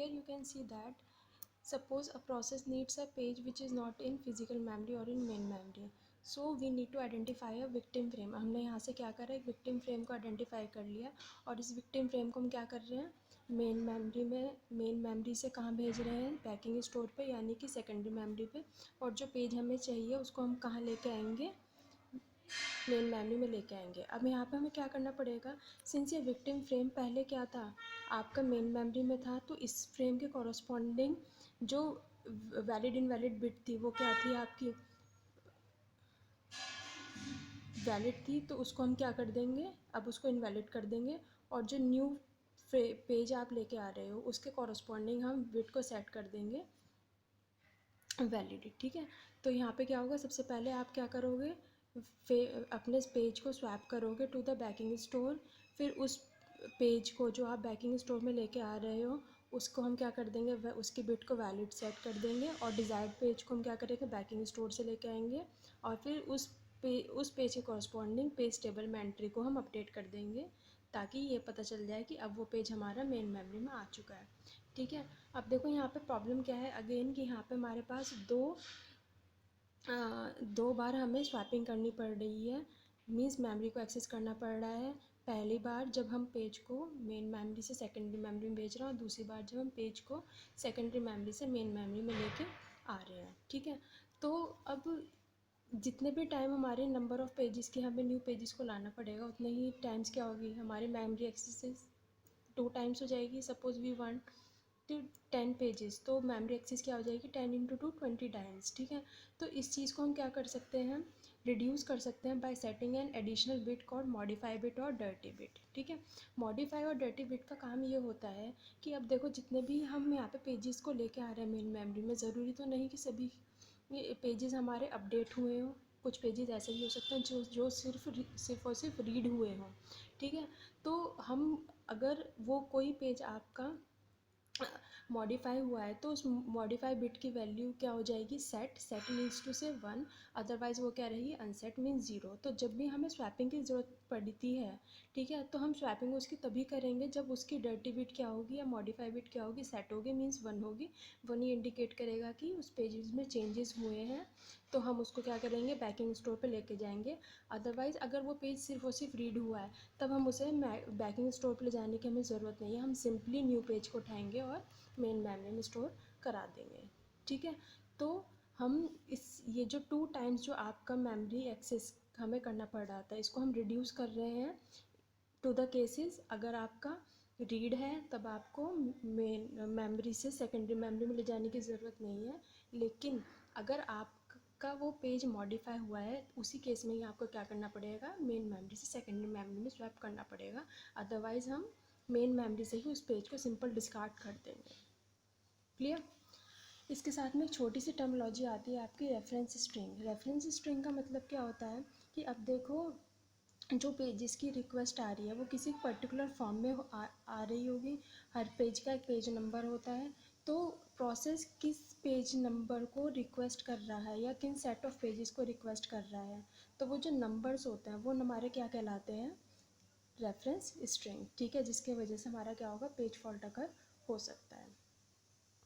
here you can see that suppose a process needs a page which is not in physical memory or in main memory, so we need to identify a victim frame. हमने यहाँ से क्या करा, एक victim frame को identify कर लिया और इस victim frame को हम क्या कर रहे हैं, मेन मेमोरी में, मेन मेमोरी से कहाँ भेज रहे हैं, बैकिंग स्टोर पे यानी कि सेकेंडरी मेमोरी पे, और जो पेज हमें चाहिए उसको हम कहाँ लेके आएंगे, मेन मेमोरी में लेके आएंगे। अब यहाँ पे हमें क्या करना पड़ेगा, सिंस ये विक्टिम फ्रेम पहले क्या था, आपका मेन मेमोरी में था, तो इस फ्रेम के कॉरस्पॉन्डिंग जो वैलिड इनवैलिड बिट थी वो क्या थी, आपकी वैलिड थी, तो उसको हम क्या कर देंगे, अब उसको इनवैलिड कर देंगे, और जो न्यू पेज आप लेके आ रहे हो उसके कॉरस्पॉन्डिंग हम बिट को सेट कर देंगे वैलिड। ठीक है, तो यहाँ पे क्या होगा, सबसे पहले आप क्या करोगे, अपने पेज को स्वैप करोगे टू द बैकिंग स्टोर, फिर उस पेज को जो आप बैकिंग स्टोर में लेके आ रहे हो उसको हम क्या कर देंगे, उसकी बिट को वैलिड सेट कर देंगे, और डिज़ायर्ड पेज को हम क्या करेंगे, बैकिंग स्टोर से लेके आएंगे, और फिर उस पेज के कॉरस्पॉन्डिंग पेज टेबल में एंट्री को हम अपडेट कर देंगे, ताकि ये पता चल जाए कि अब वो पेज हमारा मेन मेमोरी में आ चुका है। ठीक है, अब देखो यहाँ पे प्रॉब्लम क्या है अगेन, कि यहाँ पे हमारे पास दो बार हमें स्वैपिंग करनी पड़ रही है, मीन्स मेमोरी को एक्सेस करना पड़ रहा है। पहली बार जब हम पेज को मेन मेमोरी से सेकेंडरी मेमोरी में भेज रहे हैं, और दूसरी बार जब हम पेज को सेकेंडरी मेमोरी से मेन मेमोरी में लेके आ रहे हैं। ठीक है, तो अब जितने भी टाइम हमारे नंबर ऑफ़ पेजेस के हमें न्यू पेजेस को लाना पड़ेगा, उतने ही टाइम्स क्या होगी, हमारी मेमोरी एक्सेस 2 टाइम्स हो जाएगी। Suppose we want to 10 pages, तो मेमोरी एक्सेस क्या हो जाएगी, 10 इंटू 2 20 टाइम्स। ठीक है, तो इस चीज़ को हम क्या कर सकते हैं, रिड्यूस कर सकते हैं bye setting an additional bit called modify bit और डर्टी बिट। ठीक है, मॉडिफाई और डर्टी बिट का काम ये होता है कि अब देखो जितने भी हम यहाँ पे पेजेस को लेके आ रहे हैं मेन मेमोरी में, ज़रूरी तो नहीं कि सभी ये पेजेस हमारे अपडेट हुए हों, कुछ पेजेस ऐसे भी हो सकते हैं जो सिर्फ और सिर्फ रीड हुए हों। ठीक है, तो हम अगर वो कोई पेज आपका मॉडिफाई हुआ है तो उस मॉडिफाई बिट की वैल्यू क्या हो जाएगी, सेट मीन्स टू से 1, अदरवाइज वो क्या रही, अनसेट मीन्स 0। तो जब भी हमें स्वैपिंग की ज़रूरत पड़ती है, ठीक है, तो हम स्वैपिंग उसकी तभी करेंगे जब उसकी डर्टी बिट क्या होगी या मॉडिफाई बिट क्या होगी, सेट होगी मीन्स 1 होगी। 1 ही इंडिकेट करेगा कि उस पेजेस में चेंजेस हुए हैं, तो हम उसको क्या करेंगे, बैकिंग स्टोर पे लेके जाएंगे। अदरवाइज़ अगर वो पेज सिर्फ और सिर्फ रीड हुआ है, तब हम उसे बैकिंग स्टोर पे ले जाने की हमें ज़रूरत नहीं है, हम सिंपली न्यू पेज को उठाएंगे और मेन मेमोरी में स्टोर करा देंगे। ठीक है, तो हम ये जो 2 टाइम्स जो आपका मेमोरी एक्सेस हमें करना पड़ रहा था, इसको हम रिड्यूस कर रहे हैं टू द केसेस अगर आपका रीड है, तब आपको मेन मेमोरी से सेकेंडरी मेमोरी में ले जाने की ज़रूरत नहीं है। लेकिन अगर आपका वो पेज मॉडिफाई हुआ है, उसी केस में ही आपको क्या करना पड़ेगा, मेन मेमोरी से सेकेंडरी मेमोरी में स्वैप करना पड़ेगा, अदरवाइज़ हम मेन मेमोरी से ही उस पेज को सिंपल डिस्कार्ड कर देंगे। क्लियर। इसके साथ में एक छोटी सी टर्मोलॉजी आती है आपकी रेफरेंस स्ट्रिंग। रेफरेंस स्ट्रिंग का मतलब क्या होता है कि अब देखो जो पेजेस की रिक्वेस्ट आ रही है वो किसी पर्टिकुलर फॉर्म में आ रही होगी, हर पेज का एक पेज नंबर होता है, तो प्रोसेस किस पेज नंबर को रिक्वेस्ट कर रहा है या किन सेट ऑफ पेजेस को रिक्वेस्ट कर रहा है, तो वो जो नंबर्स होते हैं वो हमारे क्या कहलाते हैं, रेफरेंस स्ट्रिंग। ठीक है, जिसके वजह से हमारा क्या होगा, पेज फॉल्ट अगर हो सकता है।